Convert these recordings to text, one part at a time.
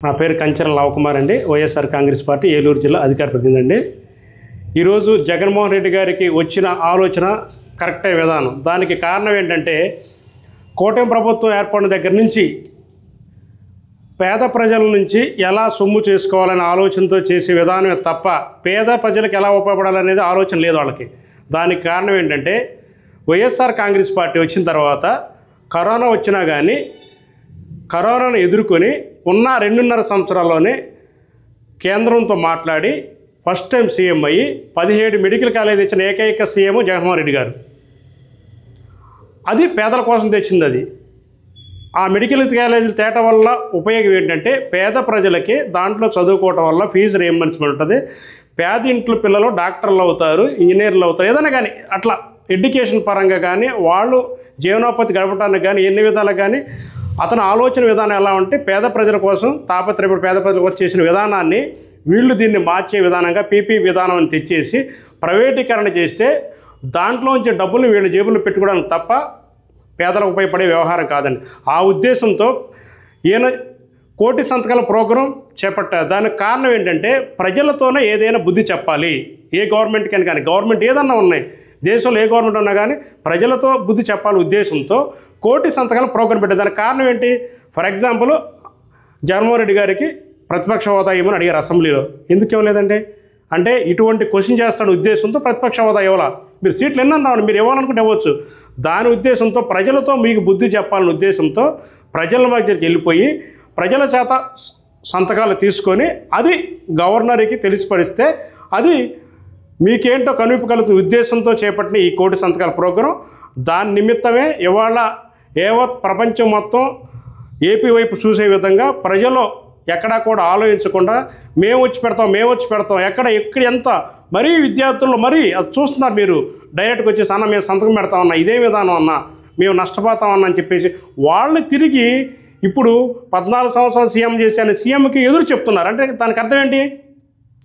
నా పేరు కంచర లవకుమార్ అండి. వైఎస్ఆర్ కాంగ్రెస్ పార్టీ ఏలూరు జిల్లా అధికార ప్రతినిధి అండి. ఈరోజు జగన్మోహన్ రెడ్డి గారికి వచ్చిన ఆలోచన కరెక్టే విధానం. దానికి కారణం ఏంటంటే కూటమి ప్రభుత్వం ఏర్పడిన దగ్గర నుంచి పేద ప్రజల నుంచి ఎలా సొమ్ము చేసుకోవాలనే ఆలోచనతో చేసే విధానమే తప్ప పేద ప్రజలకు ఎలా ఉపయోగపడాలనేది ఆలోచన లేదు వాళ్ళకి. దానికి కారణం ఏంటంటే వైఎస్ఆర్ కాంగ్రెస్ పార్టీ వచ్చిన తర్వాత కరోనా వచ్చినా కానీ కరోనాను ఎదుర్కొని ఉన్న 2.5 సంవత్సరాల్లోనే కేంద్రంతో మాట్లాడి ఫస్ట్ టైం సీఎం అయ్యి 17 మెడికల్ కాలేజ్ ఇచ్చిన ఏకైక సీఎం జగన్మోహన్ రెడ్డి గారు. అది పేదల కోసం తెచ్చింది. అది ఆ మెడికల్ కాలేజీలు తేటం వల్ల ఉపయోగం ఏంటంటే పేద ప్రజలకి దాంట్లో చదువుకోవటం వల్ల ఫీజు రియంబర్స్మెంట్ ఉంటుంది. పేద ఇంట్లో పిల్లలు డాక్టర్లు అవుతారు, ఇంజనీర్లు అవుతారు, ఏదైనా కానీ అట్లా ఎడ్యుకేషన్ పరంగా కానీ వాళ్ళు జీవనోపాధి గడపడానికి కానీ ఎన్ని విధాలుగా కానీ అతని ఆలోచన విధానం ఎలా ఉంటే పేద ప్రజల కోసం తాపత్రయపడి పేద ప్రజల కోసం చేసిన విధానాన్ని వీళ్ళు దీన్ని మార్చే విధానంగా పీపీ విధానం అని తెచ్చేసి ప్రైవేటీకరణ చేస్తే దాంట్లోంచి డబ్బులు వీళ్ళ జేబుల్లో పెట్టుకోవడానికి తప్ప పేదలకు ఉపయోగపడే వ్యవహారం కాదండి. ఆ ఉద్దేశంతో ఈయన కోటి సంతకాల ప్రోగ్రాం చేపట్టారు. దానికి కారణం ఏంటంటే ప్రజలతోనే ఏదైనా బుద్ధి చెప్పాలి. ఏ గవర్నమెంట్కని కానీ గవర్నమెంట్ ఏదన్నా ఉన్నాయి దేశంలో ఏ గవర్నమెంట్ ఉన్నా కానీ ప్రజలతో బుద్ధి చెప్పాలి ఉద్దేశంతో కోటి సంతకాల ప్రోగ్రాం పెట్టారు. దానికి కారణం ఏంటి? ఫర్ ఎగ్జాంపుల్ జగన్మోహన్ రెడ్డి గారికి ప్రతిపక్ష హోదా ఇవ్వమని అడిగారు అసెంబ్లీలో. ఎందుకు ఇవ్వలేదండి అంటే ఇటువంటి క్వశ్చన్ చేస్తాడు ఉద్దేశంతో ప్రతిపక్ష హోదా ఇవ్వాలా. మీరు సీట్లు ఎన్నన్నాను మీరు ఇవ్వాలనుకుంటే ఇవ్వచ్చు. దాని ఉద్దేశంతో ప్రజలతో మీకు బుద్ధి చెప్పాలనే ఉద్దేశంతో ప్రజల మధ్యకి వెళ్ళిపోయి ప్రజల చేత సంతకాలు తీసుకొని అది గవర్నర్కి తెలిసిపడిస్తే అది మీకేంటో కనుపగలుగుతున్న ఉద్దేశంతో చేపట్టిన ఈ కోటి సంతకాల ప్రోగ్రాం. దాని నిమిత్తమే ఇవాళ ప్రపంచం మొత్తం ఏపీ వైపు చూసే విధంగా ప్రజలు ఎక్కడా కూడా ఆలోచించకుండా మేము వచ్చి పెడతాం ఎక్కడ ఎంత మరీ విద్యార్థుల్లో మరీ అది చూస్తున్నారు. మీరు డైరెక్ట్గా వచ్చేసి అన్న మేము సంతకం పెడతామన్నా ఇదే విధానం అన్నా మేము నష్టపోతామన్నా అని చెప్పేసి వాళ్ళు తిరిగి ఇప్పుడు 14 సంవత్సరాలు సీఎం చేశాను సీఎంకి ఎదురు చెప్తున్నారు. అంటే దానికి అర్థం ఏంటి?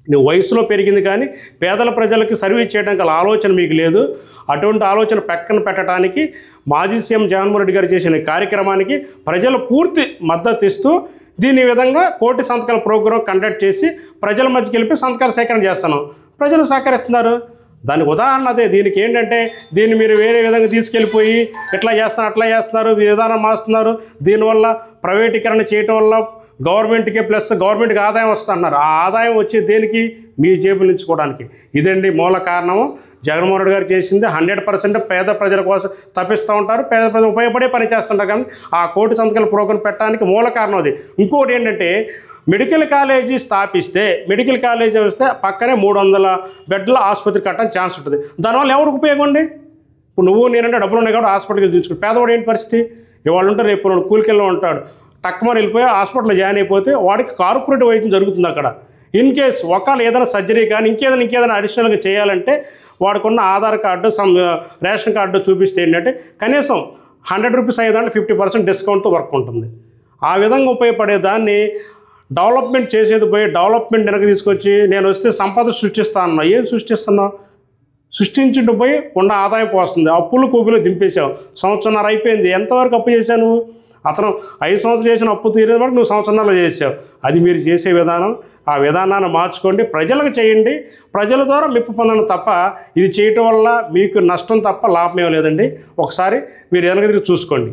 నువ్వు వయసులో పెరిగింది కానీ పేదల ప్రజలకి సర్వీస్ చేయడానికి అలా ఆలోచన మీకు లేదు. అటువంటి ఆలోచన పక్కన పెట్టడానికి మాజీ సీఎం జగన్మోహన్ రెడ్డి గారు చేసిన కార్యక్రమానికి ప్రజలు పూర్తి మద్దతు ఇస్తూ దీని విధంగా కోటి సంతకాల ప్రోగ్రాం కండక్ట్ చేసి ప్రజల మధ్యకి వెళ్ళి సంతకాల సేకరణ చేస్తున్నాం. ప్రజలు సహకరిస్తున్నారు. దానికి ఉదాహరణ అదే. దీనికి ఏంటంటే దీన్ని మీరు వేరే విధంగా తీసుకెళ్ళిపోయి ఇట్లా చేస్తున్నారు అట్లా చేస్తున్నారు విధానం మారుస్తున్నారు. దీనివల్ల ప్రైవేటీకరణ చేయటం వల్ల గవర్నమెంట్కి ప్లస్ గవర్నమెంట్కి ఆదాయం వస్తున్నారు. ఆ ఆదాయం వచ్చే దేనికి? మీ జేబులు నుంచుకోవడానికి. ఇదండి మూల కారణము. జగన్మోహన్ రెడ్డి గారు చేసింది 100% పేద ప్రజల కోసం తప్పిస్తూ ఉంటారు. పేద ప్రజలు ఉపయోగపడే పని చేస్తుంటారు. కానీ ఆ కోటి సంతకాల ప్రోగ్రాం పెట్టడానికి మూల కారణం అది. ఇంకోటి ఏంటంటే మెడికల్ కాలేజీ స్థాపిస్తే మెడికల్ కాలేజీ వస్తే పక్కనే 300 బెడ్ల ఆసుపత్రి కట్టడానికి ఛాన్స్ ఉంటుంది. దానివల్ల ఎవరికి ఉపయోగం అండి? ఇప్పుడు నువ్వు నేనంటే డబ్బులు ఉన్నాయి కాబట్టి హాస్పిటల్కి తీసుకుంటాడు. పేదవాడు ఏంటి పరిస్థితి? ఇవాళ ఉంటే రేపు కూలికెళ్ళి ఉంటాడు. టక్కుమని వెళ్ళిపోయి హాస్పిటల్లో జాయిన్ అయిపోతే వాడికి కార్పొరేట్ వైద్యం జరుగుతుంది అక్కడ. ఇన్ కేస్ ఒకవేళ ఏదైనా సర్జరీ కానీ ఇంకేదైనా అడిషనల్గా చేయాలంటే వాడికున్న ఆధార్ కార్డు రేషన్ కార్డు చూపిస్తే ఏంటంటే కనీసం 100 రూపీస్ అయ్యేదాంట్లో 50% డిస్కౌంట్తో వర్క్ ఉంటుంది. ఆ విధంగా ఉపయోగపడే దాన్ని డెవలప్మెంట్ చేసేది పోయి డెవలప్మెంట్ వెనక తీసుకొచ్చి నేను వస్తే సంపద సృష్టిస్తా అన్నా. ఏం సృష్టిస్తున్నావు? సృష్టించుంటూ పోయి ఉన్న ఆదాయం పోస్తుంది. అప్పులు కూపులు దింపేశావు. 1.5 సంవత్సరం అయిపోయింది. ఎంతవరకు అప్పు చేశావు నువ్వు? అతను 5 సంవత్సరాలు చేసిన అప్పు తీరే వరకు నువ్వు 1 సంవత్సరాలు చేసావు. అది మీరు చేసే విధానం. ఆ విధానాన్ని మార్చుకోండి. ప్రజలకు చేయండి. ప్రజల ద్వారా మెప్పు పొందడం తప్ప ఇది చేయటం వల్ల మీకు నష్టం తప్ప లాభం ఏం లేదండి. ఒకసారి మీరు వెనక తిరిగి చూసుకోండి.